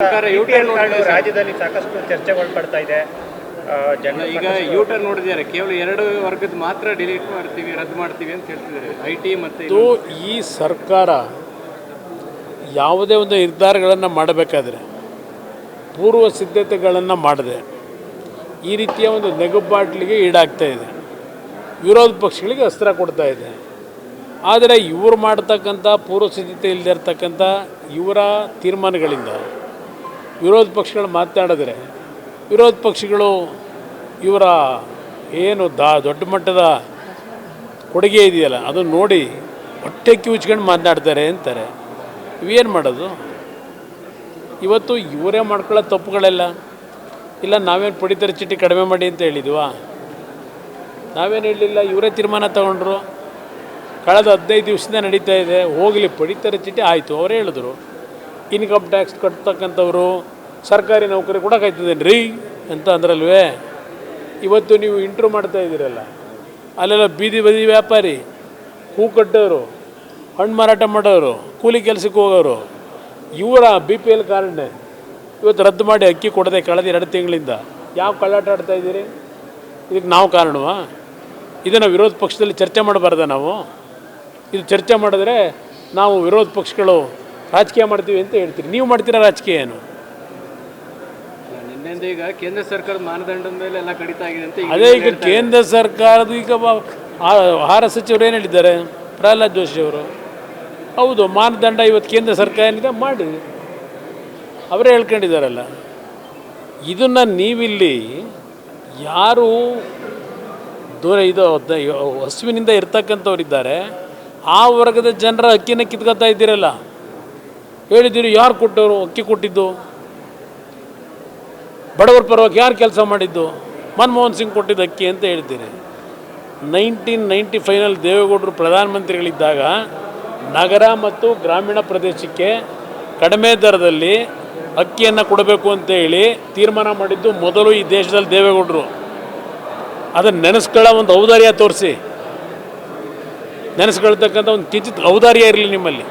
ರಾಜ್ಯದಲ್ಲಿ ಸಾಕಷ್ಟು ಚರ್ಚೆಗಳು ಪಡ್ತಾ ಇದೆ. ಈಗ ಯೂಟರ್ನ್ ನೋಡಿದ್ದಾರೆ, ಕೇವಲ 2 ವರ್ಗದ ಮಾತ್ರ ಡಿಲೀಟ್ ಮಾಡ್ತೀವಿ, ರದ್ದು ಮಾಡ್ತೀವಿ ಅಂತ ಹೇಳ್ತಿದ್ದಾರೆ. ಐಟಿ ಮತ್ತು ಈ ಸರ್ಕಾರ ಯಾವುದೇ ಒಂದು ನಿರ್ಧಾರಗಳನ್ನು ಮಾಡಬೇಕಾದ್ರೆ ಪೂರ್ವ ಸಿದ್ಧತೆಗಳನ್ನು ಮಾಡದೆ ಈ ರೀತಿಯ ಒಂದು ನೆಗುಬಾಟ್ಲಿಗೆ ಈಡಾಗ್ತಾ ಇದೆ. ವಿರೋಧ ಪಕ್ಷಗಳಿಗೆ ಅಸ್ತ್ರ ಕೊಡ್ತಾ ಇದೆ. ಆದರೆ ಇವರು ಮಾಡ್ತಕ್ಕಂಥ ಪೂರ್ವ ಸಿದ್ಧತೆ ಇಲ್ಲದೆ ಇರ್ತಕ್ಕಂಥ ಇವರ ತೀರ್ಮಾನಗಳಿಂದ ವಿರೋಧ ಪಕ್ಷಗಳು ಮಾತನಾಡಿದ್ರೆ ವಿರೋಧ ಪಕ್ಷಗಳು ಇವರ ಏನು ದೊಡ್ಡ ಮಟ್ಟದ ಕೊಡುಗೆ ಇದೆಯಲ್ಲ ಅದನ್ನು ನೋಡಿ ಹೊಟ್ಟೆ ಕಿವುಚ್ಕೊಂಡು ಮಾತನಾಡ್ತಾರೆ ಅಂತಾರೆ. ಇವೇನು ಮಾಡೋದು? ಇವತ್ತು ಇವರೇ ಮಾಡ್ಕೊಳ್ಳೋ ತಪ್ಪುಗಳೆಲ್ಲ ಇಲ್ಲ. ನಾವೇನು ಪಡಿತರ ಚೀಟಿ ಕಡಿಮೆ ಮಾಡಿ ಅಂತ ಹೇಳಿದ್ವಾ? ನಾವೇನು ಹೇಳಲಿಲ್ಲ. ಇವರೇ ತೀರ್ಮಾನ ತಗೊಂಡ್ರು. ಕಳೆದ 15 ದಿವಸದಿಂದ ನಡೀತಾ ಇದೆ. ಹೋಗಲಿ, ಪಡಿತರ ಚೀಟಿ ಆಯಿತು, ಅವರೇ ಹೇಳಿದ್ರು. ಇನ್ಕಮ್ ಟ್ಯಾಕ್ಸ್ ಕಟ್ತಕ್ಕಂಥವ್ರು ಸರ್ಕಾರಿ ನೌಕರಿ ಕೂಡ ಕಾಯ್ತದೇನು ರೀ ಅಂತ ಅಂದ್ರಲ್ವೇ. ಇವತ್ತು ನೀವು ಇಂಟ್ರೂ ಮಾಡ್ತಾ ಇದ್ದೀರಲ್ಲ, ಅಲ್ಲೆಲ್ಲ ಬೀದಿ ಬದಿ ವ್ಯಾಪಾರಿ, ಹೂ ಕಟ್ಟೋರು, ಹಣ್ಣು ಮಾರಾಟ ಮಾಡೋರು, ಕೂಲಿ ಕೆಲಸಕ್ಕೆ ಹೋಗೋರು, ಇವರ BPL ಕಾರ್ಡ್ನೇ ಇವತ್ತು ರದ್ದು ಮಾಡಿ ಅಕ್ಕಿ ಕೊಡದೆ ಕಳೆದ 2 ತಿಂಗಳಿಂದ ಯಾವ ಕಳ್ಳಾಟ ಆಡ್ತಾ ಇದ್ದೀರಿ? ಇದಕ್ಕೆ ನಾವು ಕಾರಣವಾ? ಇದನ್ನು ವಿರೋಧ ಪಕ್ಷದಲ್ಲಿ ಚರ್ಚೆ ಮಾಡಬಾರ್ದ ನಾವು? ಇದು ಚರ್ಚೆ ಮಾಡಿದ್ರೆ ನಾವು ವಿರೋಧ ಪಕ್ಷಗಳು ರಾಜಕೀಯ ಮಾಡ್ತೀವಿ ಅಂತ ಹೇಳ್ತೀರಿ. ನೀವು ಮಾಡ್ತೀರಾ ರಾಜಕೀಯ ಏನು? ನಿನ್ನೆಂದ ಈಗ ಕೇಂದ್ರ ಸರ್ಕಾರದ ಮಾನದಂಡದ ಮೇಲೆ ಎಲ್ಲ ಕಡಿತ ಆಗಿದೆ ಅಂತ. ಅದೇ ಈಗ ಕೇಂದ್ರ ಸರ್ಕಾರದ ಈಗ ಆಹಾರ ಸಚಿವರು ಏನು ಹೇಳಿದ್ದಾರೆ? ಪ್ರಹ್ಲಾದ್ ಜೋಶಿ ಅವರು. ಹೌದು, ಮಾನದಂಡ ಇವತ್ತು ಕೇಂದ್ರ ಸರ್ಕಾರ ಏನಿದೆ ಮಾಡಿ, ಅವರೇ ಹೇಳ್ಕೊಂಡಿದ್ದಾರಲ್ಲ. ಇದನ್ನು ನೀವಿಲ್ಲಿ ಯಾರು ಹಸುವಿನಿಂದ ಇರ್ತಕ್ಕಂಥವ್ರಿದ್ದಾರೆ ಆ ವರ್ಗದ ಜನರ ಅಕ್ಕಿನ ಕಿತ್ಕೊತಾ ಇದ್ದೀರಲ್ಲ. ಹೇಳಿದ್ದೀರಿ ಯಾರು ಕೊಟ್ಟವರು ಅಕ್ಕಿ ಕೊಟ್ಟಿದ್ದು? ಬಡವರ ಪರವಾಗಿ ಯಾರು ಕೆಲಸ ಮಾಡಿದ್ದು? ಮನಮೋಹನ್ ಸಿಂಗ್ ಕೊಟ್ಟಿದ್ದು ಅಕ್ಕಿ ಅಂತ ಹೇಳ್ತೀರಿ. 1995ನಲ್ಲಿ ದೇವೇಗೌಡರು ಪ್ರಧಾನಮಂತ್ರಿಗಳಿದ್ದಾಗ ನಗರ ಮತ್ತು ಗ್ರಾಮೀಣ ಪ್ರದೇಶಕ್ಕೆ ಕಡಿಮೆ ದರದಲ್ಲಿ ಅಕ್ಕಿಯನ್ನು ಕೊಡಬೇಕು ಅಂತೇಳಿ ತೀರ್ಮಾನ ಮಾಡಿದ್ದು ಮೊದಲು ಈ ದೇಶದಲ್ಲಿ ದೇವೇಗೌಡರು. ಅದನ್ನು ನೆನೆಸ್ಕೊಳ್ಳೋ ಒಂದು ಔದಾರ್ಯ ತೋರಿಸಿ, ನೆನೆಸ್ಕೊಳ್ತಕ್ಕಂಥ ಒಂದು ಕಿಂಚಿತ್ ಔದಾರ್ಯ ಇರಲಿ ನಿಮ್ಮಲ್ಲಿ.